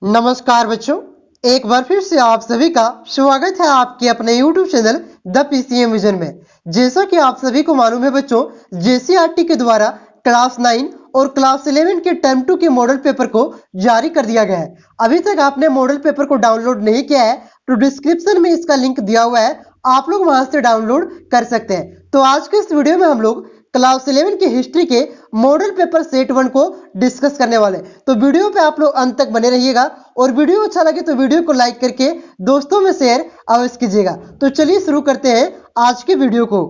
नमस्कार बच्चों, एक बार फिर से आप सभी का स्वागत है आपके अपने YouTube channel the PCM vision में। जैसा कि आप सभी को मालूम है बच्चों, JCRT के द्वारा क्लास 9 और क्लास 11 के टर्म 2 के मॉडल पेपर को जारी कर दिया गया है। अभी तक आपने मॉडल पेपर को डाउनलोड नहीं किया है तो डिस्क्रिप्शन में इसका लिंक दिया हुआ है, आप लोग वहां से डाउनलोड कर सकते हैं। तो आज के इस वीडियो में हम लोग क्लास 11 की हिस्ट्री के मॉडल पेपर सेट 1 को डिस्कस करने वाले। तो वीडियो पे आप लोग अंत तक बने रहिएगा और वीडियो अच्छा लगे तो वीडियो को लाइक करके दोस्तों में शेयर अवश्य कीजिएगा। तो चलिए शुरू करते हैं आज के वीडियो को।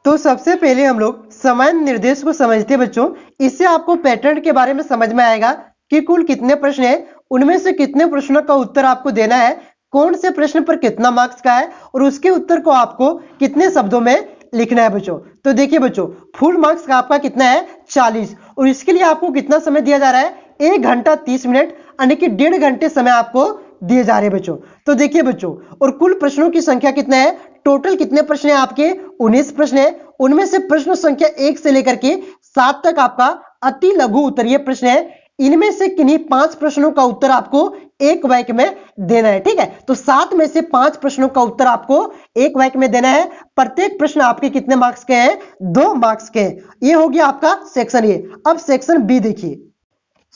तो सबसे पहले हम लोग सामान्य निर्देश को समझते हैं बच्चों। इससे आपको पैटर्न के बारे में समझ में आएगा कि कुल कितने प्रश्न है, उनमें से कितने प्रश्नों का उत्तर आपको देना है, कौन से प्रश्न पर कितना मार्क्स का है और उसके उत्तर को आपको कितने शब्दों में लिखना है बच्चों। तो देखिए बच्चों, फुल मार्क्स का आपका कितना है 40 और इसके लिए आपको कितना समय दिया जा रहा है 1 घंटा 30 मिनट, यानी कि 1.5 घंटे समय आपको दिए जा रहे हैं बच्चों। तो देखिए बच्चों, और कुल प्रश्नों की संख्या कितना है, टोटल कितने प्रश्न है आपके 19 प्रश्न है। उनमें से प्रश्न संख्या 1 से लेकर के 7 तक आपका अति लघु उत्तरीय प्रश्न है। इनमें से किन्हीं 5 प्रश्नों का उत्तर आपको एक वाक्य में देना है। ठीक है, तो 7 में से 5 प्रश्नों का उत्तर आपको एक वाक्य में देना है। प्रत्येक प्रश्न आपके कितने मार्क्स के हैं, 2 मार्क्स के हैं। ये हो गया आपका सेक्शन ए। अब सेक्शन बी देखिए।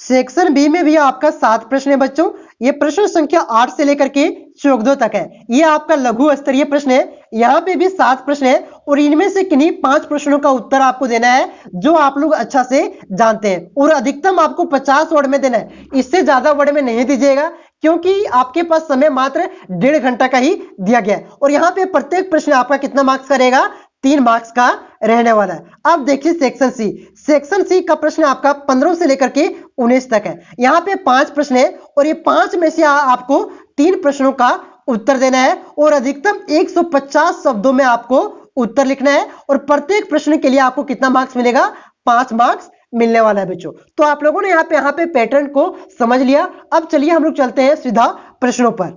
सेक्शन बी में भी आपका 7 प्रश्न है बच्चों। ये प्रश्न संख्या 8 से लेकर के 14 तक है। ये आपका लघु स्तरीय प्रश्न है। यहाँ पे भी 7 प्रश्न है और इनमें से किन्हीं 5 प्रश्नों का उत्तर आपको देना है जो आप लोग अच्छा से जानते हैं और अधिकतम आपको 50 वर्ड में देना है। इससे ज्यादा वर्ड में नहीं दीजिएगा क्योंकि आपके पास समय मात्र 1.5 घंटा का ही दिया गया है। और यहाँ पे प्रत्येक प्रश्न आपका कितना मार्क्स का रहेगा, 3 मार्क्स का रहने वाला है। अब देखिए सेक्शन सी। सेक्शन सी का प्रश्न आपका 15 से लेकर के 19 तक है। यहाँ पे 5 प्रश्न है और ये 5 में से आपको 3 प्रश्नों का उत्तर देना है और अधिकतम 150 शब्दों में आपको उत्तर लिखना है और प्रत्येक प्रश्न के लिए आपको कितना मार्क्स मिलेगा, 5 मार्क्स मिलने वाला है बच्चों। तो आप लोगों ने यहाँ पे पैटर्न को समझ लिया। अब चलिए हम लोग चलते हैं सीधा प्रश्नों पर।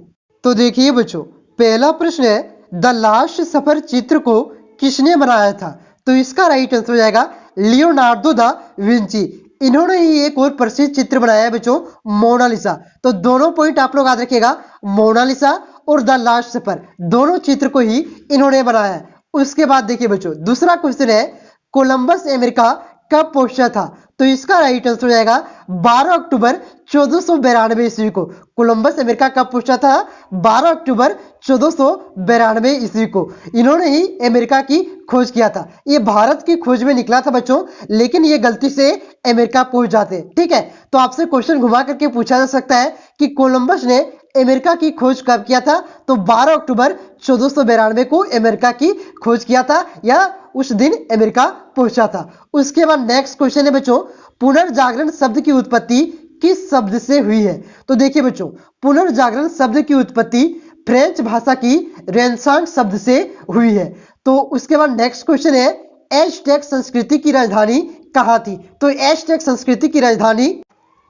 तो देखिए बच्चों, पहला प्रश्न है द लास्ट सफर चित्र को किसने बनाया था। तो इसका राइट आंसर हो जाएगा लियोनार्डो दा विंची। इन्होंने ही एक और प्रसिद्ध चित्र बनाया है बच्चों, मोनालिसा। तो दोनों पॉइंट आप लोग याद रखिएगा, मोनालिसा और द लास्ट सफर दोनों चित्र को ही इन्होंने बनाया है। उसके बाद देखिए बच्चों, दूसरा क्वेश्चन है कोलंबस अमेरिका कब पहुंचा था। तो इसका राइट आंसर हो जाएगा 12 अक्टूबर 1492 ईस्वी को। कोलंबस अमेरिका कब पहुंचा था, 12 अक्टूबर 1492 ईस्वी को इन्होंने ही अमेरिका की खोज किया था। ये भारत की खोज में निकला था बच्चों, लेकिन ये गलती से अमेरिका पहुंच जाते। ठीक है, तो आपसे क्वेश्चन घुमा करके पूछा जा सकता है कि कोलंबस ने अमेरिका की खोज कब किया था। तो 12 अक्टूबर 1492 को अमेरिका की खोज किया था या उस दिन अमेरिका पहुंचा था। उसके बाद नेक्स्ट क्वेश्चन है बच्चों, पुनर्जागरण शब्द की उत्पत्ति किस शब्द से हुई है। तो देखिए बच्चों, पुनर्जागरण शब्द की उत्पत्ति फ्रेंच भाषा की रेनेसांस शब्द से हुई है। तो उसके बाद नेक्स्ट क्वेश्चन है एज़टेक संस्कृति की राजधानी कहाँ थी। तो एज़टेक संस्कृति की राजधानी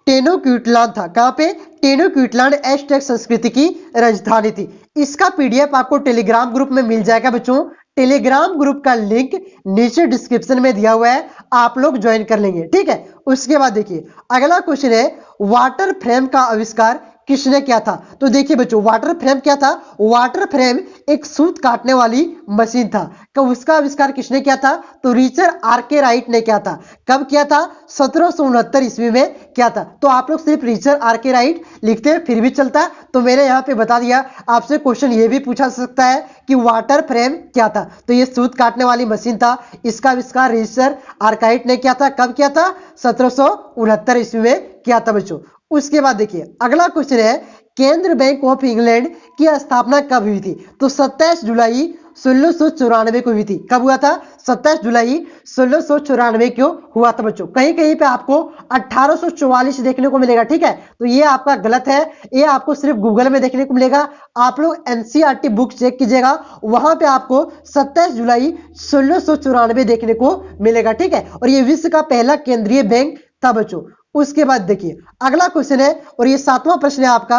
टेनोक्टिलान था। कहाँ पे, टेनोक्टिलान एज़टेक संस्कृति की राजधानी थी। इसका पीडीएफ आपको टेलीग्राम ग्रुप में मिल जाएगा बच्चों। टेलीग्राम ग्रुप का लिंक नीचे डिस्क्रिप्शन में दिया हुआ है, आप लोग ज्वाइन कर लेंगे। ठीक है, उसके बाद देखिए अगला क्वेश्चन है वाटर फ्रेम का आविष्कार किसने किया था। तो देखिए बच्चों, वाटर फ्रेम क्या था, वाटर फ्रेम एक सूत काटने वाली मशीन था। कब उसका आविष्कार किसने किया था, तो रिचर्ड आर्केराइट ने किया था। कब किया था, 1769 ईस्वी में किया था। तो आप लोग सिर्फ रिचर्ड आर्केराइट लिखते हैं फिर भी चलता, तो मैंने यहाँ पे बता दिया। आपसे क्वेश्चन ये भी पूछा सकता है कि वाटर फ्रेम क्या था। तो ये सूत काटने वाली मशीन था, इसका आविष्कार रिचर्ड आर्केराइट ने किया था। कब किया था, 1769 ईस्वी में किया था बच्चों। उसके बाद देखिए अगला क्वेश्चन है केंद्र बैंक ऑफ इंग्लैंड की स्थापना कब हुई थी। तो 27 जुलाई 1694 को हुई थी। कब हुआ था, 27 जुलाई 1694 को हुआ था बच्चों। कहीं कहीं पे आपको 1844 देखने को मिलेगा। ठीक है, तो ये आपका गलत है, ये आपको सिर्फ गूगल में देखने को मिलेगा। आप लोग एनसीईआरटी बुक चेक कीजिएगा, वहां पे आपको 27 जुलाई 1694 देखने को मिलेगा। ठीक है, और ये विश्व का पहला केंद्रीय बैंक था बच्चों। उसके बाद देखिए अगला क्वेश्चन है और ये 7वां प्रश्न है आपका,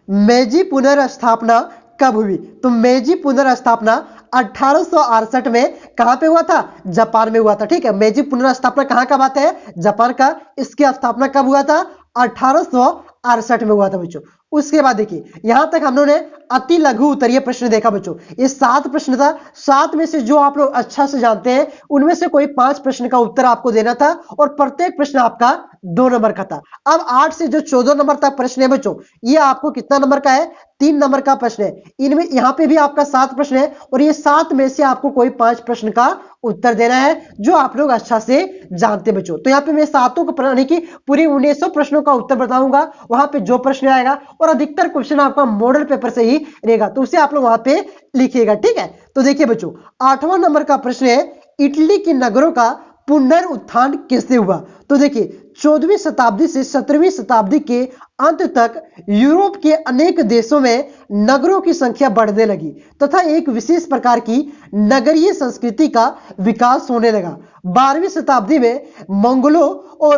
मेजी पुनर्स्थापना कब हुई। तो मेजी पुनर्स्थापना 1868 में कहां पे हुआ था, जापान में हुआ था। ठीक है, मेजी पुनर्स्थापना कहां का बात है, जापान का। इसकी स्थापना कब हुआ था, 1868 1968 में हुआ था बच्चों। उसके बाद देखिए यहां तक हम लोगों ने अति लघु उत्तरीय प्रश्न देखा बच्चों। ये 7 प्रश्न था, 7 में से जो आप लोग अच्छा से जानते हैं उनमें से कोई 5 प्रश्न का उत्तर आपको देना था और प्रत्येक प्रश्न आपका 2 नंबर का था। अब 8 से जो 14 नंबर तक प्रश्न है बच्चों, ये आपको कितना नंबर का है? 3 नंबर का प्रश्न है। इनमें यहाँ पे भी आपका 7 प्रश्न है और ये 7 में से आपको कोई 5 प्रश्न का उत्तर देना है जो आप लोग अच्छा से जानते बच्चों। तो यहाँ पे मैं सातों को यानी कि पूरी 1900 प्रश्नों का उत्तर बताऊंगा, वहां पे जो प्रश्न आएगा और अधिकतर क्वेश्चन आपका मॉडल पेपर से ही रहेगा, तो उसे आप लोग वहां पे लिखिएगा, ठीक है। तो देखिए बच्चों 8वां नंबर का प्रश्न है, इटली के नगरों का पुनरुत्थान कैसे हुआ? तो देखिए 14वीं शताब्दी से 17वीं शताब्दी के अंत तक यूरोप के अनेक देशों में नगरों की संख्या बढ़ने लगी तथा एक विशेष प्रकार की नगरीय संस्कृति का विकास होने लगा। 12वीं शताब्दी में मंगलों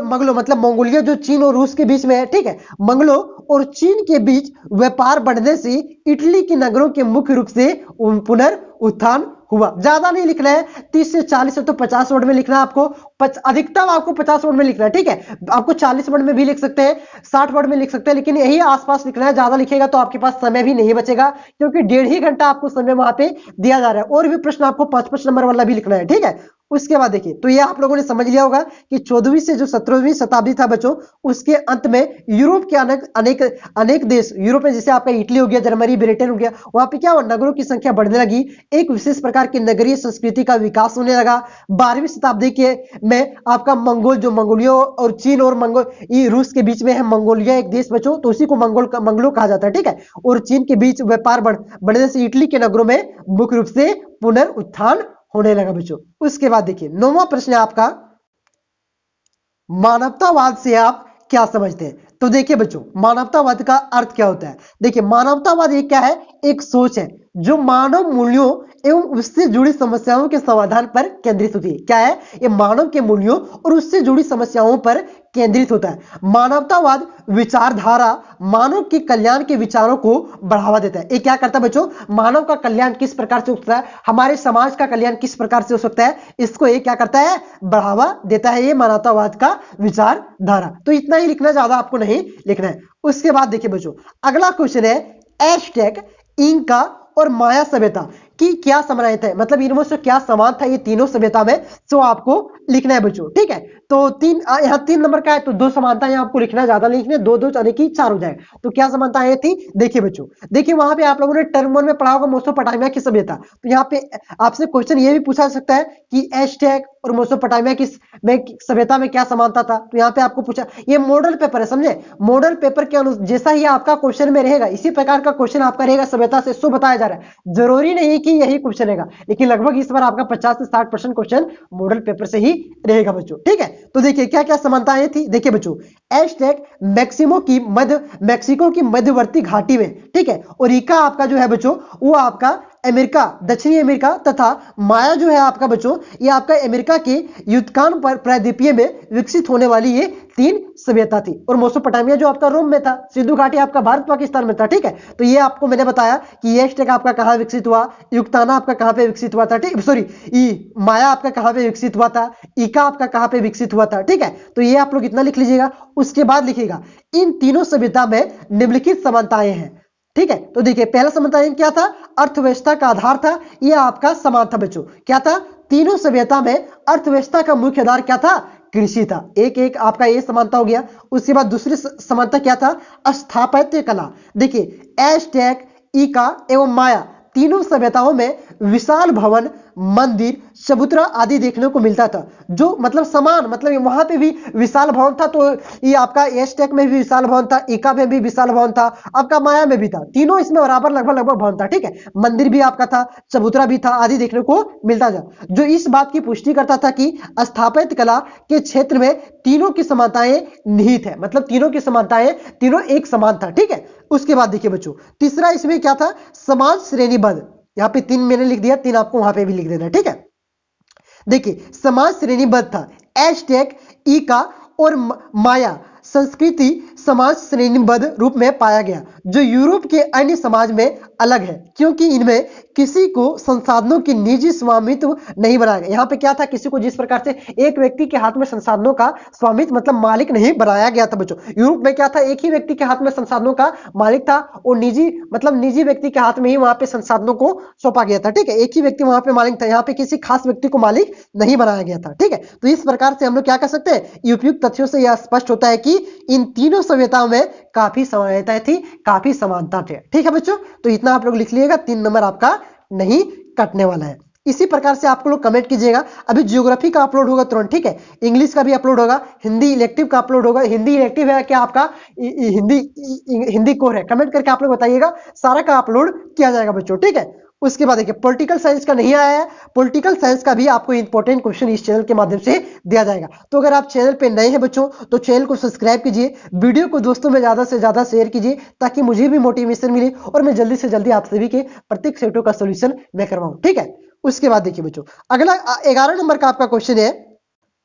मतलब मंगोलिया जो चीन और रूस के बीच में है, ठीक है, मंगलों और चीन के बीच व्यापार बढ़ने से इटली के नगरों के मुख्य रूप से पुनरुत्थान हुआ। ज्यादा नहीं लिखना है, 30 से 40 तो 50 वर्ड में लिखना है आपको, अधिकतम आपको 50 वर्ड में लिखना है, ठीक है। आपको 40 वर्ड में भी लिख सकते हैं, 60 वर्ड में लिख सकते हैं, लेकिन यही आसपास लिखना है। ज्यादा लिखेगा तो आपके पास समय भी नहीं बचेगा, क्योंकि 1.5 घंटा आपको समय वहां पे दिया जा रहा है। और भी प्रश्न आपको 5-5 नंबर वाला भी लिखना है, ठीक है। उसके बाद देखिए, तो ये आप लोगों ने समझ लिया होगा कि 14वीं से जो 17वीं शताब्दी था बच्चों, उसके अंत में यूरोप के अनेक देश, यूरोप में जैसे आपका इटली हो गया, जर्मनी, ब्रिटेन हो गया, वहां पे क्या हुआ, नगरों की संख्या बढ़ने लगी, एक विशेष प्रकार की नगरीय संस्कृति का विकास होने लगा। 12वीं शताब्दी के में आपका मंगोलिया और चीन और रूस के बीच में है मंगोलिया एक देश बच्चों, तो उसी को मंगलो कहा जाता है, ठीक है। और चीन के बीच व्यापार बढ़ने से इटली के नगरों में मुख्य रूप से पुनरुत्थान होने लगा बच्चों। उसके बाद देखिए 9वां प्रश्न है आपका, मानवतावाद से आप क्या समझते हैं? तो देखिए बच्चों, मानवतावाद का अर्थ क्या होता है? देखिए मानवतावाद ये क्या है? एक सोच है जो मानव मूल्यों एवं उससे जुड़ी समस्याओं के समाधान पर केंद्रित होती है। क्या है? ये मानव के मूल्यों और उससे जुड़ी समस्याओं पर केंद्रित होता है। मानवतावाद विचारधारा मानव के कल्याण के विचारों को बढ़ावा देता है। ये क्या करता है बच्चों? मानव का कल्याण किस प्रकार से हो सकता है, हमारे समाज का कल्याण किस प्रकार से हो सकता है, इसको ये क्या करता है? बढ़ावा देता है, ये मानवतावाद का विचारधारा। तो इतना ही लिखना, ज्यादा आपको नहीं लिखना है। उसके बाद देखिए बच्चों, अगला क्वेश्चन है, एज़टेक, इंका और माया सभ्यता की क्या समानता है, मतलब इनमें से क्या समान था ये तीनों सभ्यता में, सो आपको लिखना है बच्चों, ठीक है। तो यहाँ 3 नंबर का है, तो 2 समानता यहाँ आपको लिखना है, ज्यादा नहीं लिखना, 2 2 यानी कि 4 हो जाएगा। तो क्या समानता थी? देखिए बच्चों, देखिए वहां पे आप लोगों ने टर्म 1 में पढ़ा होगा मेसोपोटामिया की सभ्यता, तो यहाँ पे आपसे क्वेश्चन ये भी पूछा सकता है कि एज़टेक और मेसोपोटामिया की सभ्यता में क्या समानता था, तो यहाँ पे आपको पूछा। ये मॉडल पेपर है, समझे, मॉडल पेपर के अनुसार जैसा ही आपका क्वेश्चन में रहेगा इसी प्रकार का क्वेश्चन आपका रहेगा, सभ्यता से सो बताया जा रहा है। जरूरी नहीं कि यही क्वेश्चन रहेगा, लेकिन लगभग इस बार आपका 50 से 60% क्वेश्चन मॉडल पेपर से ही रहेगा बच्चों, ठीक है। तो देखिए क्या क्या समानताएं थी, देखिए बच्चों, एज़टेक मैक्सिको की मध्यवर्ती घाटी में, ठीक है, और इका आपका जो है बच्चों वो आपका अमेरिका, दक्षिणी अमेरिका, तथा माया जो है आपका बच्चों ये आपका अमेरिका के युतकान पर प्रायद्वीपीय में विकसित होने वाली ये 3 सभ्यता थी। और मेसोपोटामिया जो आपका रोम में था, सिंधु घाटी आपका भारत पाकिस्तान में था, ठीक है। तो ये आपको मैंने बताया कि एज़टेक आपका कहां विकसित हुआ, युक्ताना आपका कहां पे विकसित हुआ था, ठीक, सॉरी माया आपका कहां पे विकसित हुआ था, इका आपका कहां पे विकसित हुआ था, ठीक है। तो ये आप लोग इतना लिख लीजिएगा। उसके बाद लिखिएगा इन तीनों सभ्यता में निम्नलिखित समानताएं हैं, ठीक है। तो देखिए पहला समानता क्या था? अर्थव्यवस्था का आधार था, यह आपका समान था बच्चों। क्या था? तीनों सभ्यता में अर्थव्यवस्था का मुख्य आधार क्या था? कृषि था। एक एक आपका ये समानता हो गया। उसके बाद दूसरी समानता क्या था? स्थापत्य कला। देखिए एज़टेक, इका एवं माया तीनों सभ्यताओं में विशाल भवन, मंदिर, चबूतरा आदि देखने को मिलता था, जो मतलब समान, मतलब वहां पे भी विशाल भवन था, तो ये आपका एज़टेक में भी विशाल भवन था, इका में भी विशाल भवन था, आपका माया में भी था, तीनों इसमें बराबर लगभग भवन था, ठीक है। मंदिर भी आपका था, चबूतरा भी था, आदि देखने को मिलता था, जो इस बात की पुष्टि करता था कि स्थापत्य कला के क्षेत्र में तीनों की समानताएं निहित है, मतलब तीनों की समानताएं, तीनों एक समान था, ठीक है। उसके बाद देखिए बच्चों, तीसरा इसमें क्या था? समाज श्रेणीबद्ध। यहाँ पे 3 मैंने लिख दिया, 3 आपको वहां पे भी लिख देना, ठीक है। देखिए समाज श्रेणीबद्ध था। एज़टेक, इका और माया संस्कृति समाज श्रेणीबद्ध रूप में पाया गया, जो यूरोप के अन्य समाज में अलग है, क्योंकि इनमें किसी को संसाधनों की निजी स्वामित्व नहीं बनाया गया। यहाँ पे क्या था, किसी को जिस प्रकार से एक व्यक्ति के हाथ में संसाधनों का स्वामित्व मतलब मालिक नहीं बनाया गया था बच्चों। यूरोप में क्या था, एक ही व्यक्ति के हाथ में संसाधनों का मालिक था और निजी मतलब निजी व्यक्ति के हाथ में ही वहां पे संसाधनों को सौंपा गया था। ठीक है, एक ही व्यक्ति वहां पे मालिक था, यहाँ पे किसी खास व्यक्ति को मालिक नहीं बनाया गया था। ठीक है, तो इस प्रकार से हम लोग क्या कर सकते हैं, उपयुक्त तथ्यों से यह स्पष्ट होता है कि इन तीनों सभ्यताओं में काफी समानताएं थी, काफी समानता थे। ठीक है बच्चों, तो इतना आप लोग लिख लीजिएगा, 3 नंबर आपका नहीं कटने वाला है। इसी प्रकार से आपको लोग कमेंट कीजिएगा। अभी ज्योग्राफी का अपलोड होगा तुरंत, ठीक है, इंग्लिश का भी अपलोड होगा, हिंदी इलेक्टिव का अपलोड होगा। हिंदी इलेक्टिव है क्या आपका, हिंदी कोर है, कमेंट करके आप लोग बताइएगा, सारा का अपलोड किया जाएगा बच्चों। ठीक है, उसके बाद देखिए पॉलिटिकल साइंस का नहीं आया है, पॉलिटिकल साइंस का भी आपको इंपॉर्टेंट क्वेश्चन इस चैनल के माध्यम से दिया जाएगा। तो अगर आप चैनल पे नए हैं बच्चों तो चैनल को सब्सक्राइब कीजिए, वीडियो को दोस्तों में ज्यादा से ज्यादा शेयर कीजिए ताकि मुझे भी मोटिवेशन मिले और मैं जल्दी से जल्दी आप सभी के प्रत्येक सेटों का सोल्यूशन मैं करवाऊं। ठीक है, उसके बाद देखिए बच्चों अगला 11 नंबर का आपका क्वेश्चन है,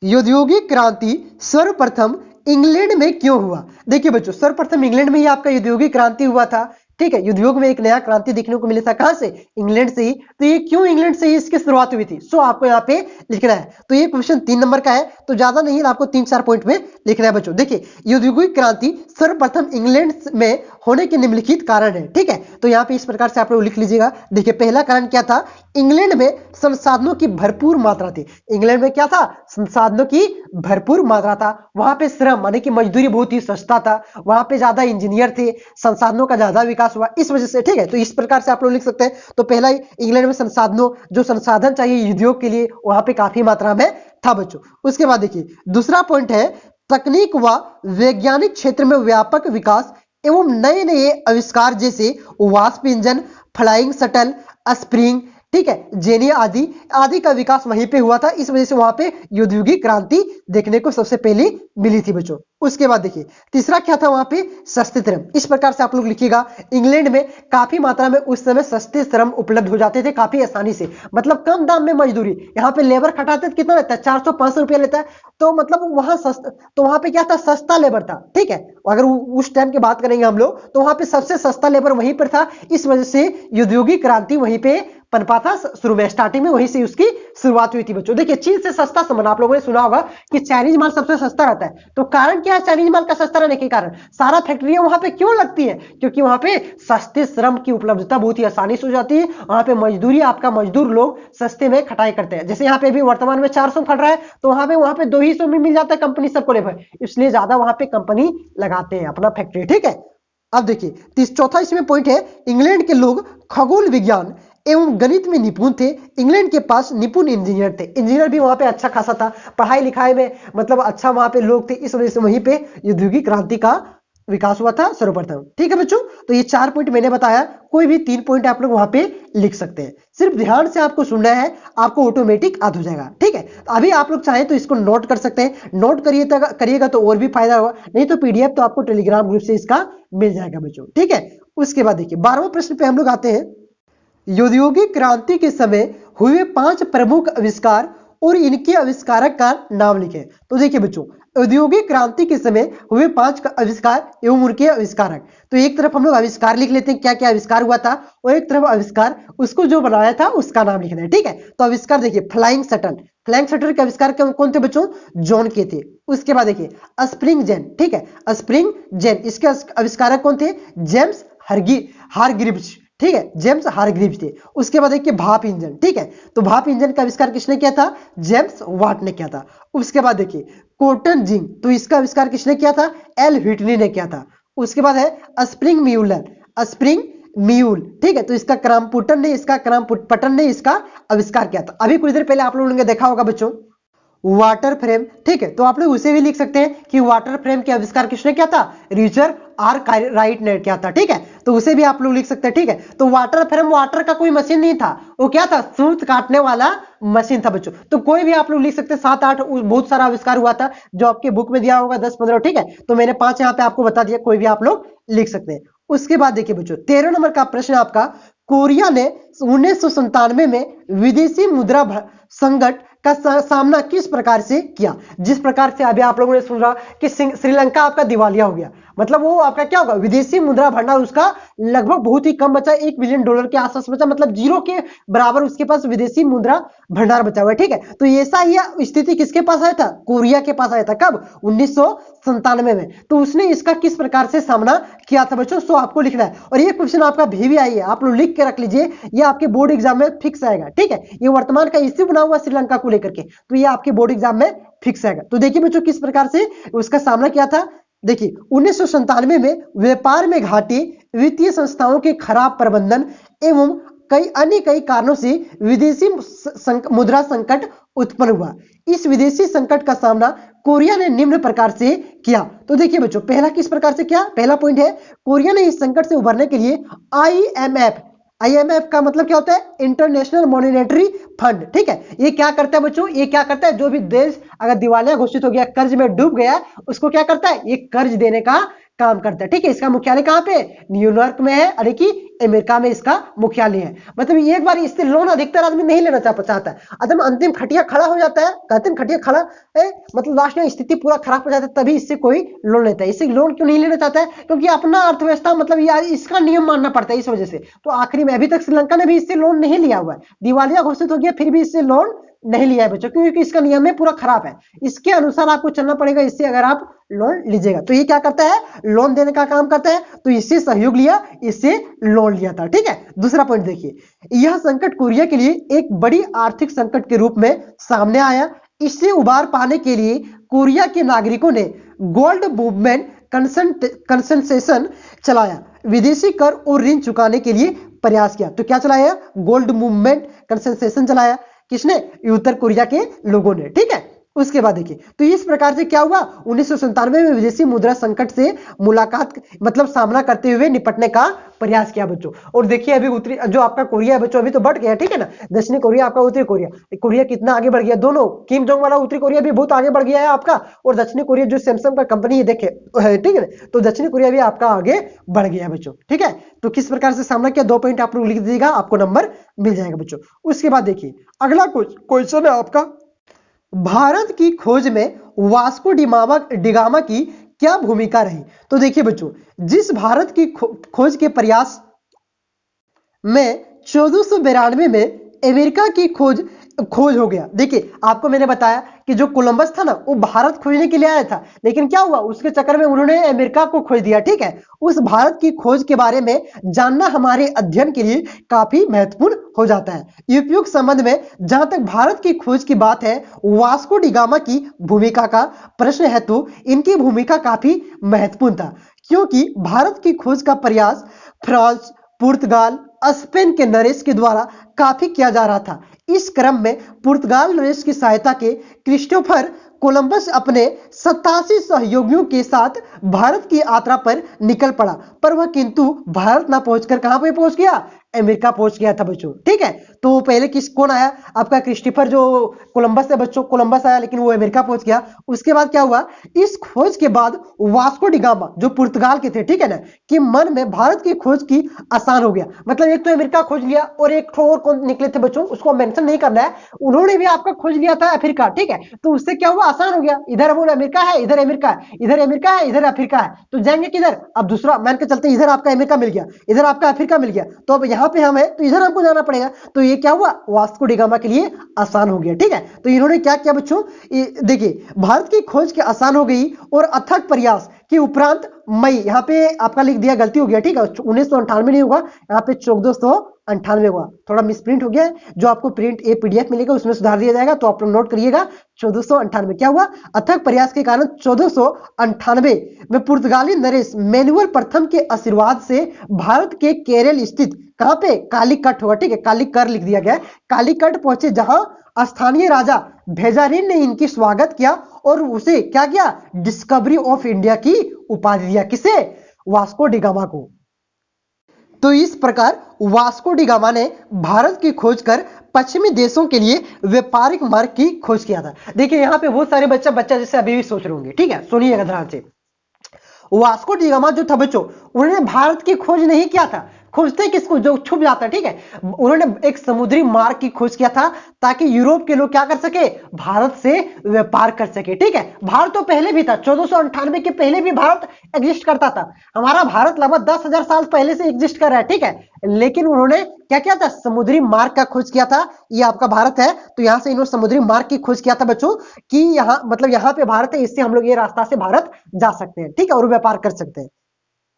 औद्योगिक क्रांति सर्वप्रथम इंग्लैंड में क्यों हुआ। देखिए बच्चों सर्वप्रथम इंग्लैंड में ही आपका औद्योगिक क्रांति हुआ था। ठीक है, उद्योग में एक नया क्रांति देखने को मिला था, कहां से, इंग्लैंड से ही। तो ये क्यों इंग्लैंड से ही इसकी शुरुआत हुई थी, सो आपको यहाँ पे लिखना है। तो ये क्वेश्चन 3 नंबर का है, तो ज्यादा नहीं आपको 3-4 पॉइंट में लिखना है बच्चों। देखिए औद्योगिक क्रांति सर्वप्रथम इंग्लैंड में होने के निम्नलिखित कारण है। ठीक है, तो यहाँ पे इस प्रकार से आप लोग लिख लीजिएगा। देखिए पहला कारण क्या था, इंग्लैंड में संसाधनों की भरपूर मात्रा थी। इंग्लैंड में क्या था, संसाधनों की भरपूर मात्रा था, वहां पे श्रम माने कि मजदूरी बहुत ही सस्ता था, वहां पे ज्यादा इंजीनियर थे, संसाधनों का ज्यादा विकास हुआ इस वजह से। ठीक है, तो इस प्रकार से आप लोग लिख सकते हैं। तो पहला इंग्लैंड में संसाधनों जो संसाधन चाहिए उद्योग के लिए वहां पे काफी मात्रा में था बच्चों। उसके बाद देखिए दूसरा पॉइंट है, तकनीक व वैज्ञानिक क्षेत्र में व्यापक विकास एवं नए नए आविष्कार जैसे वाष्प इंजन, फ्लाइंग शटल, स्प्रिंग, ठीक है, जेनी आदि आदि का विकास वहीं पे हुआ था। इस वजह से वहां पे औद्योगिक क्रांति देखने को सबसे पहले मिली थी बच्चों। उसके बाद देखिए तीसरा क्या था, वहां पे सस्ते श्रम। इस प्रकार से आप लोग लिखिएगा, इंग्लैंड में काफी मात्रा में उस समय सस्ते श्रम उपलब्ध हो जाते थे काफी आसानी से, मतलब कम दाम में मजदूरी। यहाँ पे लेबर खटाते कितना लेता है, 400-500 रुपया लेता है, तो मतलब वहां तो वहां पे क्या था, सस्ता लेबर था। ठीक है, अगर उस टाइम की बात करेंगे हम लोग तो वहां पे सबसे सस्ता लेबर वहीं पर था। इस वजह से औद्योगिक क्रांति वहीं पे पनपा था, शुरू में स्टार्टिंग में वहीं से उसकी शुरुआत हुई थी बच्चों। देखिए चीन से सस्ता सामान, आप लोगों ने सुना होगा कि चाइनीज माल सबसे सस्ता रहता है, तो कारण क्या है चाइनीज माल का सस्ता रहने के कारण, सारा फैक्ट्रियां वहां पे क्यों लगती है, क्योंकि वहां पे सस्ते श्रम की उपलब्धता बहुत ही आसानी से हो जाती है। वहां पे मजदूरी, आपका मजदूर लोग सस्ते में खटाई करते हैं। जैसे यहाँ पे भी वर्तमान में 400 खट रहा है, तो वहां पे 200 में मिल जाता है कंपनी सबको लेबर, इसलिए ज्यादा वहां पे कंपनी लगाते हैं अपना फैक्ट्री। ठीक है, अब देखिए चौथा इसमें पॉइंट है, इंग्लैंड के लोग खगोल विज्ञान एवं गणित में निपुण थे। इंग्लैंड के पास निपुण इंजीनियर थे, इंजीनियर भी वहां पे अच्छा खासा था, पढ़ाई लिखाई में मतलब अच्छा वहां पे लोग थे। इस वजह से वहीं पे औद्योगिक क्रांति का विकास हुआ था सर्वप्रथम। ठीक है बच्चों, तो ये 4 पॉइंट मैंने बताया, कोई भी 3 पॉइंट आप लोग वहां पे लिख सकते हैं, सिर्फ ध्यान से आपको सुनना है, आपको ऑटोमेटिक याद हो जाएगा। ठीक है, अभी आप लोग चाहें तो इसको नोट कर सकते हैं, नोट करिएगा तो और भी फायदा होगा, नहीं तो पीडीएफ तो आपको टेलीग्राम ग्रुप से इसका मिल जाएगा बच्चों। ठीक है, उसके बाद देखिए 12वें प्रश्न पे हम लोग आते हैं, औद्योगिक क्रांति के समय हुए 5 प्रमुख आविष्कार और इनके आविष्कारक का नाम लिखें। तो देखिए बच्चों औद्योगिक क्रांति के समय हुए 5 आविष्कार एवं उनके आविष्कारक। तो एक तरफ हम लोग आविष्कार लिख लेते हैं, क्या क्या आविष्कार हुआ था, और एक तरफ आविष्कार उसको जो बनाया था उसका नाम लिखना है। ठीक है, तो आविष्कार देखिए फ्लाइंग शटल, फ्लाइंग शटल के आविष्कार कौन थे बच्चों, जॉन के थे। उसके बाद देखिए स्प्रिंग जेन, ठीक है, स्प्रिंग जेन, इसके आविष्कारक कौन थे, जेम्स हारग्रीव्स। ठीक है, जेम्स हारग्रीव्स थे। उसके बाद देखिए भाप इंजन, ठीक है, तो भाप इंजन का आविष्कार किसने किया था, जेम्स वाट ने किया था। उसके बाद देखिए कॉटन जिंग, तो इसका आविष्कार किसने किया था, एल व्हिटनी ने किया था। उसके बाद है स्प्रिंग म्यूल, ठीक है, तो इसका क्रॉम्पटन ने इसका आविष्कार किया था। अभी कुछ देर पहले आप लोगों ने देखा होगा बच्चों वाटर फ्रेम, ठीक है, तो आप लोग उसे भी लिख सकते हैं कि वाटर फ्रेम के आविष्कार किसने किया था, रिचर्ड आर्कराइट ने किया था। ठीक है, तो उसे भी आप लोग लिख सकते हैं। ठीक है, तो वाटर फ्रेम वाटर का कोई मशीन नहीं था, वो क्या था, सूत काटने वाला मशीन था बच्चों। तो कोई भी आप लोग लिख सकते हैं, 7-8 बहुत सारा आविष्कार हुआ था जो आपके बुक में दिया होगा 10-15। ठीक है, तो मैंने 5 यहाँ पे आपको बता दिया, कोई भी आप लोग लिख सकते हैं। उसके बाद देखिए बच्चों 13 नंबर का प्रश्न आपका, कोरिया ने 1997 में विदेशी मुद्रा संकट का सामना किस प्रकार से किया? जिस प्रकार से अभी आप लोगों ने सुना कि श्रीलंका आपका दिवालिया हो गया, मतलब वो आपका क्या होगा, विदेशी मुद्रा भंडार उसका लगभग बहुत ही कम बचा, $1 बिलियन के आसपास बचा, मतलब जीरो के बराबर उसके पास विदेशी मुद्रा भंडार बचा हुआ है। ठीक है, तो ऐसा ही स्थिति किसके पास आया था? कोरिया के पास आया था। कब? 1997 में। तो उसने इसका किस प्रकार से सामना किया था बच्चों, सो आपको लिखना है। और ये क्वेश्चन आपका भी आई है, आप लोग लिख के रख लीजिए, ये आपके बोर्ड एग्जाम में फिक्स आएगा। ठीक है, ये वर्तमान का इश्यू बना हुआ श्रीलंका को लेकर के, तो ये आपके बोर्ड एग्जाम में फिक्स आएगा। तो देखिए बच्चों किस प्रकार से उसका सामना किया था। देखिए 1997 में व्यापार में घाटे, वित्तीय संस्थाओं के खराब प्रबंधन एवं कई कारणों से विदेशी मुद्रा संकट उत्पन्न हुआ। इस विदेशी संकट का सामना कोरिया ने निम्न प्रकार से किया। तो देखिए बच्चों, पहला किस प्रकार से किया, पहला पॉइंट है, कोरिया ने इस संकट से उभरने के लिए IMF का मतलब क्या होता है? International monetary fund. ठीक है, ये क्या करता है बच्चों, ये क्या करता है, जो भी देश अगर दिवालिया घोषित हो गया, कर्ज में डूब गया, उसको क्या करता है? ये कर्ज देने का काम करता है। ठीक है, इसका मुख्यालय कहां पे? न्यूयॉर्क में है, अरे कि अमेरिका में इसका मुख्यालय है। मतलब एक बार इससे लोन अधिकतर आदमी नहीं लेना चाहता है, एकदम अंतिम खटिया खड़ा हो जाता है, कहते हैं खटिया खड़ा है, मतलब लास्ट में स्थिति पूरा खराब हो जाता है, तभी इससे कोई लोन लेता है। इससे लोन क्यों नहीं लेना चाहता है? क्योंकि अपना अर्थव्यवस्था, मतलब यार इसका नियम मानना पड़ता है, इस वजह से। तो आखिरी में अभी तक श्रीलंका ने भी इससे लोन नहीं लिया हुआ है, दिवालिया घोषित हो गया फिर भी इससे लोन नहीं लिया है बच्चों, क्योंकि इसका नियम है पूरा खराब है, इसके अनुसार आपको चलना पड़ेगा, इससे अगर आप लोन लीजिएगा। तो ये क्या करता है? लोन देने का काम करता है। तो इससे सहयोग लिया, इससे लोन लिया था। ठीक है, दूसरा पॉइंट देखिए, यह संकट कोरिया के लिए एक बड़ी आर्थिक संकट के रूप में सामने आया। इससे उबार पाने के लिए कोरिया के नागरिकों ने गोल्ड मूवमेंट कंसेशन चलाया, विदेशी कर और ऋण चुकाने के लिए प्रयास किया। तो क्या चलाया? गोल्ड मूवमेंट कंसेशन चलाया। किसने? उत्तर कोरिया के लोगों ने। ठीक है, उसके बाद देखिए, तो इस प्रकार से क्या हुआ, 1997 में विदेशी मुद्रा संकट से मुलाकात मतलब सामना करते हुए निपटने का प्रयास किया बच्चों। और देखिए अभी उत्तरी जो आपका कोरिया है बच्चों, अभी तो बढ़ गया, ठीक है ना, दक्षिणी कोरिया आपका, उत्तरी कोरिया, कोरिया कितना आगे बढ़ गया, दोनों किम जोंग वाला उत्तरी कोरिया भी बहुत आगे बढ़ गया है आपका, और दक्षिणी कोरिया जो सैमसंग का कंपनी है देखे, ठीक है ना, तो दक्षिणी कोरिया भी आपका आगे बढ़ गया है बच्चों। ठीक है, तो किस प्रकार से सामना किया, 2 पॉइंट आप लोग लिख दीजिएगा, आपको नंबर मिल जाएगा बच्चों। उसके बाद देखिए अगला क्वेश्चन है आपका, भारत की खोज में वास्को डिगामा की क्या भूमिका रही? तो देखिए बच्चों, जिस भारत की खोज के प्रयास में 1492 में अमेरिका की खोज हो गया। देखिए आपको मैंने बताया कि जो कोलंबस था ना, वो भारत खोजने के लिए आया था, लेकिन क्या हुआ, उसके चक्कर में उन्होंने अमेरिका को खोज दिया। ठीक है, उस भारत की खोज के बारे में जानना हमारे अध्ययन के लिए काफी महत्वपूर्ण हो जाता है। उपयुक्त संबंध में जहां तक भारत की खोज की बात है, वास्को डिगामा की भूमिका का प्रश्न है, तो इनकी भूमिका काफी महत्वपूर्ण था, क्योंकि भारत की खोज का प्रयास फ्रांस, पुर्तगाल, स्पेन के नरेश के द्वारा काफी किया जा रहा था। इस क्रम में पुर्तगाल नरेश की सहायता के क्रिस्टोफर कोलंबस अपने 87 सहयोगियों के साथ भारत की यात्रा पर निकल पड़ा, पर वह किंतु भारत ना पहुंचकर कहां पे पहुंच गया, अमेरिका पहुंच गया था बच्चों। ठीक है, तो पहले कौन आया आपका, क्रिस्टोफर जो कोलंबस है बच्चों, कोलंबस आया, लेकिन वो अमेरिका पहुंच गया। उसके बाद क्या हुआ, इस खोज के बाद वास्को डिगामा जो पुर्तगाल के थे, ठीक है ना, कि मन में भारत की खोज की आसान हो गया। मतलब एक तो अमेरिका खोज लिया, और एक और कौन निकले थे बच्चों, उसको मेंशन नहीं करना है, उन्होंने भी आपका खोज लिया था अफ्रीका। ठीक है, तो उससे क्या हुआ, आसान हो गया, इधर वो अमेरिका है, इधर अमेरिका है, इधर अमेरिका है, इधर अफ्रीका है, तो जाएंगे किधर, अब दूसरा मान के चलते, इधर आपका अमेरिका मिल गया, इधर आपका अफ्रीका मिल गया, तो अब यहाँ पे हम है, तो इधर हमको जाना पड़ेगा। तो ये क्या हुआ, वास्को डिगामा के लिए आसान हो गया। ठीक है, तो इन्होंने क्या किया बच्चों, देखिए भारत की खोज के आसान हो गई, और अथक प्रयास के उपरांत मई, यहाँ पे आपका लिख दिया, गलती हो गया। ठीक है, 1998 नहीं होगा, यहाँ पे 1498 हुआ, थोड़ा मिसप्रिंट हो गया है, जो आपको प्रिंट ए PDF मिलेगा उसमें सुधार दिया जाएगा, तो आप लोग नोट करिएगा। 1498 क्या हुआ, अथक प्रयास के कारण 1498 में पुर्तगाली नरेश मैनुअल प्रथम के आशीर्वाद से भारत के केरल स्थित, कहां पे, कालीकट होगा। ठीक है, कालीकर लिख दिया गया है, कालीकट पहुंचे, जहां स्थानीय राजा भेजारिन ने इनकी स्वागत किया, और उसे क्या किया, डिस्कवरी ऑफ इंडिया की उपाधि दिया। किसे, वास्को डिगामा को। तो इस प्रकार वास्को डिगामा ने भारत की खोज कर पश्चिमी देशों के लिए व्यापारिक मार्ग की खोज किया था। देखिए यहाँ पे बहुत सारे बच्चा जैसे अभी भी सोच रहे होंगे, ठीक है, सुनिएगा ध्यान से। वास्को डिगामा जो था बच्चों, उन्होंने भारत की खोज नहीं किया था, खोजते किसको, जो छुप जाता है, ठीक है। उन्होंने एक समुद्री मार्ग की खोज किया था ताकि यूरोप के लोग क्या कर सके, भारत से व्यापार कर सके, ठीक है। भारत तो पहले भी था, 1498 के पहले भी भारत एग्जिस्ट करता था। हमारा भारत लगभग 10,000 साल पहले से एग्जिस्ट कर रहा है, ठीक है। लेकिन उन्होंने क्या किया था, समुद्री मार्ग का खोज किया था। ये आपका भारत है, तो यहां से इन्होंने समुद्री मार्ग की खोज किया था बच्चों, कि यहाँ मतलब यहाँ पे भारत है, इससे हम लोग ये रास्ता से भारत जा सकते हैं, ठीक है, और व्यापार कर सकते हैं,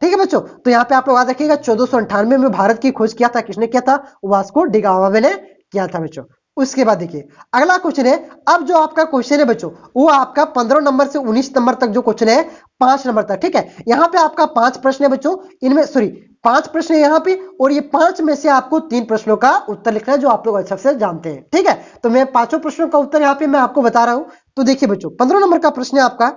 ठीक है बच्चों। तो यहाँ पे आप लोग याद रखिएगा 1498 में भारत की खोज किया था, किसने किया था, वास्को डी गामा ने किया था बच्चों। उसके बाद देखिए अगला क्वेश्चन है। अब जो आपका क्वेश्चन है बच्चों, वो आपका 15 नंबर से 19 नंबर तक जो क्वेश्चन है, 5 नंबर तक, ठीक है। यहाँ पे आपका 5 प्रश्न है बच्चों, इनमें सॉरी 5 प्रश्न है यहाँ पे, और ये 5 में से आपको 3 प्रश्नों का उत्तर लिखना है, जो आप लोग अच्छा से जानते हैं, ठीक है। तो मैं 5 प्रश्नों का उत्तर यहाँ पे मैं आपको बता रहा हूं। तो देखिए बच्चों 15 नंबर का प्रश्न है आपका,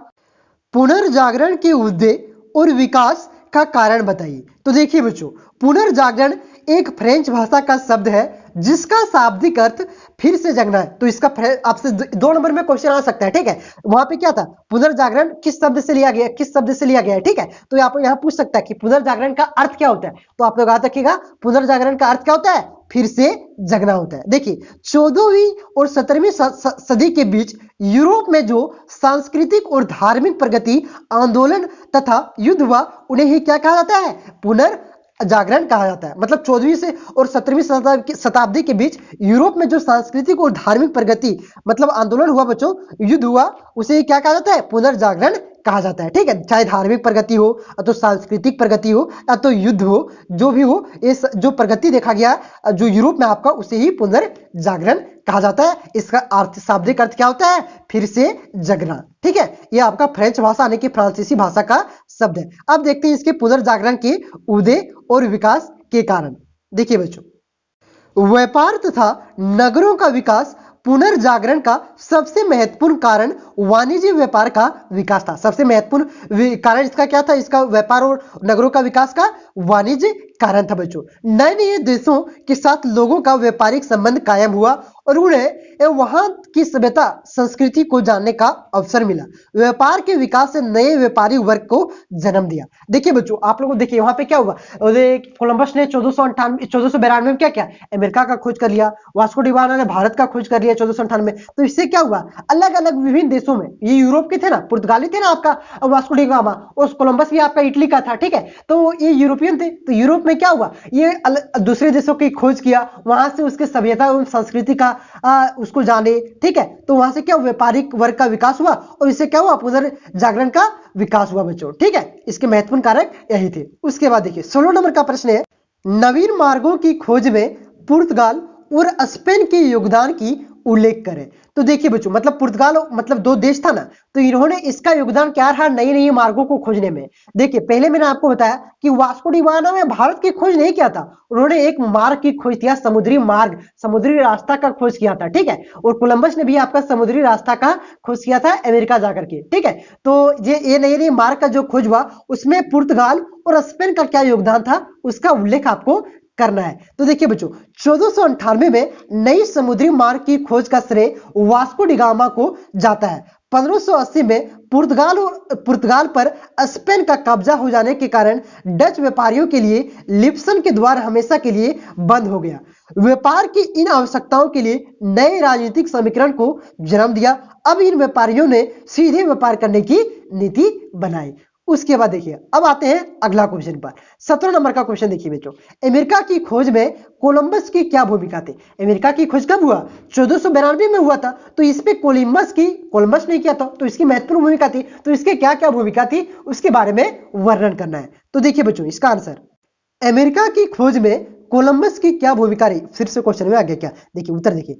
पुनर्जागरण के उद्देश्य और विकास का कारण बताइए। तो देखिए बच्चों, पुनर्जागरण एक फ्रेंच भाषा का शब्द है जिसका शाब्दिक अर्थ फिर से जगना है। तो इसका आपसे 2 नंबर में क्वेश्चन आ सकता है, ठीक है। वहां पे क्या था, पुनर्जागरण किस शब्द से लिया गया, किस शब्द से लिया गया है, ठीक है। तो आप यहाँ पूछ सकता है कि पुनर्जागरण का अर्थ क्या होता है। तो आप लोग याद रखिएगा, पुनर्जागरण का अर्थ क्या होता है, फिर से जगना होता है। देखिए 14वीं और 17वीं सदी के बीच यूरोप में जो सांस्कृतिक और धार्मिक प्रगति, आंदोलन तथा युद्ध हुआ, उन्हें ही क्या कहा जाता है, पुनर्जागरण कहा जाता है। मतलब 14वीं से और 17वीं शताब्दी के बीच यूरोप में जो सांस्कृतिक और धार्मिक प्रगति, मतलब आंदोलन हुआ बच्चों, युद्ध हुआ, उसे क्या कहा जाता है, पुनर्जागरण कहा जाता है, ठीक है। चाहे धार्मिक प्रगति हो, या तो सांस्कृतिक प्रगति हो, या तो युद्ध हो, जो भी हो, इस जो प्रगति देखा गया जो यूरोप में आपका, उसे ही पुनर्जागरण कहा जाता है। इसका अर्थ, शाब्दिक अर्थ क्या होता है, फिर से जगना, ठीक है। ये आपका फ्रेंच भाषा यानी कि फ्रांसीसी भाषा का शब्द है। अब देखते हैं इसके पुनर्जागरण के उदय और विकास के कारण। देखिए बच्चों, व्यापार तथा नगरों का विकास पुनर्जागरण का सबसे महत्वपूर्ण कारण वाणिज्य व्यापार का विकास था। सबसे महत्वपूर्ण कारण इसका क्या था, इसका व्यापार और नगरों का विकास का वाणिज्य कारण था बच्चों। नए नए देशों के साथ लोगों का व्यापारिक संबंध कायम हुआ और उन्हें वहां की सभ्यता संस्कृति को जानने का अवसर मिला। व्यापार के विकास से नए व्यापारी वर्ग को जन्म दिया। देखिए बच्चों, आप लोगों को देखिए वहां पे क्या हुआ, कोलंबस ने 1492 में क्या किया, अमेरिका का खोज कर लिया। वास्को डी गामा ने भारत का खोज कर लिया 1498 में। तो इससे क्या हुआ, अलग अलग विभिन्न देशों में, ये यूरोप के थे ना, पुर्तगाली थे ना आपका वास्को डी गामा, और कोलंबस भी आपका इटली का था, ठीक है। तो ये यूरोपियन थे। तो यूरोप में क्या हुआ, ये दूसरे देशों की खोज किया, वहां से उसके सभ्यता और संस्कृति का उसको जाने, ठीक है। तो वहां से क्या व्यापारिक वर्ग का विकास हुआ, और इससे क्या हुआ, पुनर्जागरण का विकास हुआ बच्चों, ठीक है। इसके महत्वपूर्ण कारक यही थे। उसके बाद देखिए 16 नंबर का प्रश्न है, नवीन मार्गों की खोज में पुर्तगाल और स्पेन के योगदान की उल्लेख करें। तो देखिए बच्चों, मतलब पुर्तगाल मतलब 2 देश था ना, तो इन्होंने इसका योगदान क्या रहा नई नई मार्गों को खोजने में। देखिए पहले मैंने आपको बताया कि वास्को डी गामा ने भारत की खोज नहीं किया था, उन्होंने एक मार्ग की खोज किया, समुद्री मार्ग, समुद्री रास्ता का खोज किया था, ठीक है। और कोलंबस ने भी आपका समुद्री रास्ता का खोज किया था अमेरिका जाकर के, ठीक है। तो ये नई नई मार्ग का जो खोज हुआ, उसमें पुर्तगाल और स्पेन का क्या योगदान था, उसका उल्लेख आपको करना है। तो देखिए बच्चों, 1498 में नई समुद्री मार्ग की खोज का श्रेय वास्को डी गामा को जाता है। 1580 में पुर्तगाल पर स्पेन का कब्जा हो जाने के कारण डच व्यापारियों के लिए लिप्सन के द्वार हमेशा के लिए बंद हो गया। व्यापार की इन आवश्यकताओं के लिए नए राजनीतिक समीकरण को जन्म दिया। अब इन व्यापारियों ने सीधे व्यापार करने की नीति बनाई। उसके बाद देखिए अब आते हैं अगला क्वेश्चन पर। 17 नंबर का क्वेश्चन देखिए बच्चों, अमेरिका की खोज में कोलंबस की क्या भूमिका थी। अमेरिका की खोज कब हुआ, 1492 में हुआ था। तो इसमें कोलंबस ने किया था, तो इसकी महत्वपूर्ण भूमिका थी। तो इसके क्या क्या भूमिका थी, उसके बारे में वर्णन करना है। तो देखिए बच्चों, इसका आंसर, अमेरिका की खोज में कोलंबस की क्या भूमिका रही। फिर से क्वेश्चन में आ गया क्या, देखिए उत्तर देखिए,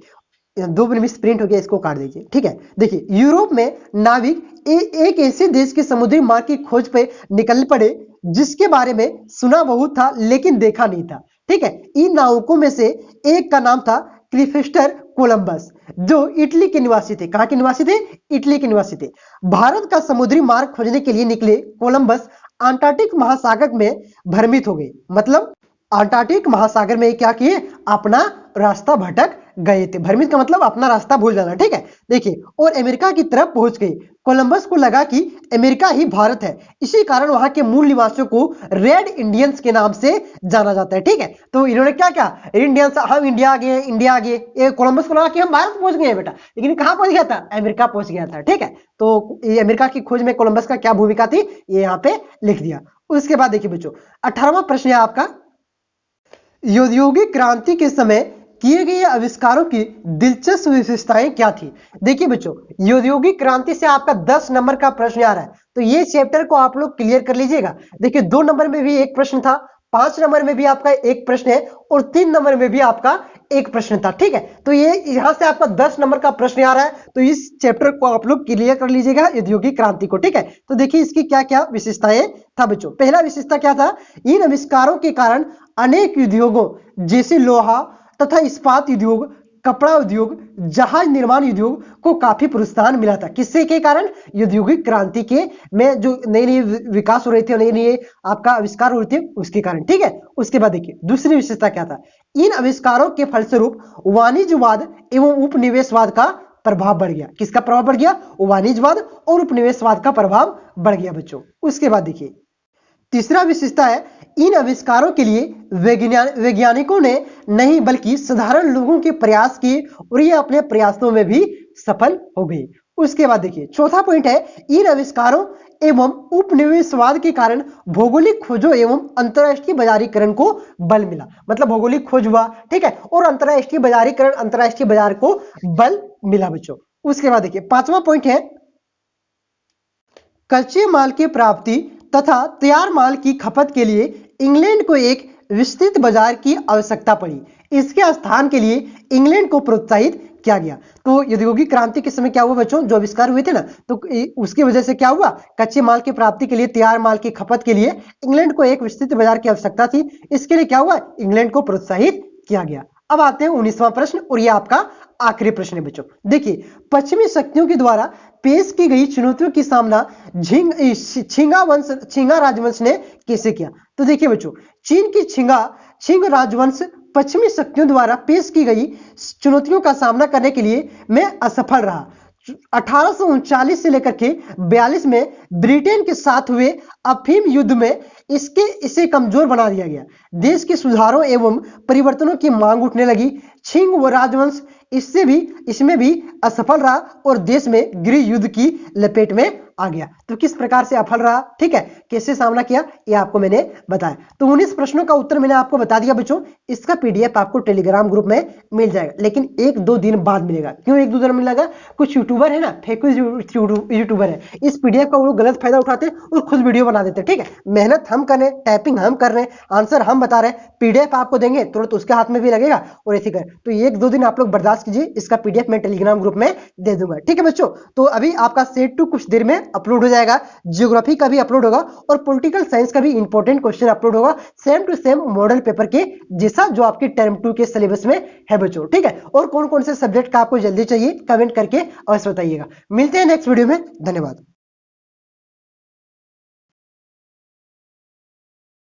2 मिनट प्रिंट हो गया, इसको काट दीजिए, ठीक है। देखिए यूरोप में नाविक एक ऐसे देश के समुद्री मार्ग की खोज पे निकल पड़े जिसके बारे में सुना बहुत था लेकिन देखा नहीं था, ठीक है। इन नाविकों में से एक का नाम था क्रिस्टोफर कोलंबस, जो इटली के निवासी थे। कहां के निवासी थे, इटली के निवासी थे। भारत का समुद्री मार्ग खोजने के लिए निकले कोलंबस अंटार्कटिक महासागर में भ्रमित हो गए। मतलब अंटार्कटिक महासागर में क्या किए, अपना रास्ता भटक गए थे। भ्रमित का मतलब अपना रास्ता भूल जाना, ठीक है। देखिए, और अमेरिका की तरफ पहुंच गए। कोलंबस को लगा कि अमेरिका ही भारत है, इसी कारण वहां के मूल निवासियों को रेड इंडियंस के नाम से जाना जाता है, ठीक है। तो इन्होंने क्या क्या, इंडियंस, हम इंडिया आ गए, इंडिया आ गए। ये कोलंबस को लगा कि हम भारत पहुंच गए बेटा, लेकिन कहां पहुंच गया था, अमेरिका पहुंच गया था, ठीक है। तो ये अमेरिका की खोज में कोलंबस का क्या भूमिका थी, ये यहाँ पे लिख दिया। उसके बाद देखिए बच्चों, 18वां प्रश्न है आपका, औद्योगिक क्रांति के समय किए गए आविष्कारों की दिलचस्प विशेषताएं क्या थी। देखिए बच्चों, औद्योगिक क्रांति से आपका 10 नंबर का प्रश्न आ रहा है, तो ये चैप्टर को आप लोग क्लियर कर लीजिएगा। देखिए 2 नंबर में भी एक प्रश्न था, 5 नंबर में भी आपका एक प्रश्न है, और 3 नंबर में भी आपका एक प्रश्न था, ठीक है। तो ये यहां से आपका 10 नंबर का प्रश्न आ रहा है, तो इस चैप्टर को आप लोग क्लियर कर लीजिएगा, औद्योगिक क्रांति को, ठीक है। तो देखिए इसकी क्या क्या विशेषताएं था बच्चों। पहला विशेषता क्या था, इन आविष्कारों के कारण अनेक उद्योगों जैसे लोहा तथा इस्पात उद्योग, कपड़ा उद्योग, जहाज निर्माण उद्योग को काफी प्रोत्साहन मिला था। किससे के कारण, औद्योगिक क्रांति के में जो नई नई विकास हो रहे थे, नई नई आपका आविष्कार हो रहे थे, उसके कारण, ठीक है। उसके बाद देखिए दूसरी विशेषता क्या था, इन आविष्कारों के फलस्वरूप वाणिज्यवाद एवं उपनिवेशवाद का प्रभाव बढ़ गया। किसका प्रभाव बढ़ गया, वाणिज्यवाद और उपनिवेशवाद का प्रभाव बढ़ गया बच्चों। उसके बाद देखिए तीसरा विशेषता है, इन आविष्कारों के लिए वैज्ञानिकों ने नहीं बल्कि साधारण लोगों के प्रयास किए और ये अपने प्रयासों में भी सफल हो गए। उसके बाद देखिए चौथा पॉइंट है, इन आविष्कारों एवं उपनिवेशवाद के कारण भौगोलिक खोजों एवं अंतरराष्ट्रीय बाजारीकरण को बल मिला। मतलब भौगोलिक खोज हुआ, ठीक है, और अंतरराष्ट्रीय बाजारीकरण, अंतरराष्ट्रीय बाजार को बल मिला बच्चों। उसके बाद देखिए 5वां पॉइंट है, कच्चे माल की प्राप्ति तथा तैयार माल की खपत के लिए इंग्लैंड को एक विस्तृत बाजार की आवश्यकता पड़ी। इसके स्थान के लिए इंग्लैंड को प्रोत्साहित किया गया। तो औद्योगिक क्रांति के समय क्या हुआ बच्चों, जो आविष्कार हुए थे ना, तो उसकी वजह से क्या हुआ, कच्चे माल की प्राप्ति के लिए, तैयार माल की खपत के लिए इंग्लैंड को एक विस्तृत बाजार की आवश्यकता थी। इसके लिए क्या हुआ, इंग्लैंड को प्रोत्साहित किया गया। अब आते हैं 19वां प्रश्न, और यह आपका आखिरी प्रश्न है बच्चों। देखिए पश्चिमी शक्तियों के द्वारा पेश की गई चुनौतियों की सामना छिंगा राजवंश ने कैसे किया। तो देखिए बच्चों, चीन की छिंग राजवंश पश्चिमी शक्तियों द्वारा पेश की गई चुनौतियों का सामना करने के लिए में असफल रहा। 1839 से लेकर के 42 में ब्रिटेन के साथ हुए अफीम युद्ध में इसे कमजोर बना दिया गया। देश के सुधारों एवं परिवर्तनों की मांग उठने लगी। छिंग व राजवंश इसमें भी असफल रहा और देश में गृह युद्ध की लपेट में आ गया। तो किस प्रकार से असफल रहा, ठीक है, कैसे सामना किया, ये आपको मैंने बताया। तो 19 प्रश्नों का उत्तर मैंने आपको बता दिया बच्चों। इसका पीडीएफ आपको टेलीग्राम ग्रुप में मिल जाएगा, लेकिन 1-2 दिन बाद मिलेगा। क्यों 1-2 दिन मिलेगा, कुछ यूट्यूबर है ना, फेक यूट्यूबर है, इस पीडीएफ का वो लोग गलत फायदा उठाते हैं और खुद वीडियो बना देते हैं, ठीक है। मेहनत हम कर रहे हैं, टाइपिंग हम कर रहे हैं, आंसर हम बता रहे हैं, पीडीएफ आपको देंगे तुरंत उसके हाथ में भी लगेगा और ऐसे कर। तो 1-2 दिन आप लोग बर्दाश्त कीजिए, इसका पीडीएफ मैं टेलीग्राम ग्रुप में दे दूंगा, ठीक है बच्चों। तो अभी आपका सेट 2 कुछ देर में अपलोड हो जाएगा, ज्योग्राफी का भी अपलोड होगा और पॉलिटिकल साइंस का भी इंपॉर्टेंट क्वेश्चन अपलोड होगा, same to same model paper के जैसा जो आपके टर्म 2 के सिलेबस में है बच्चों, ठीक है। और कौन कौन से सब्जेक्ट का आपको जल्दी चाहिए कमेंट करके अवश्य बताइएगा। मिलते हैं नेक्स्ट वीडियो में, धन्यवाद।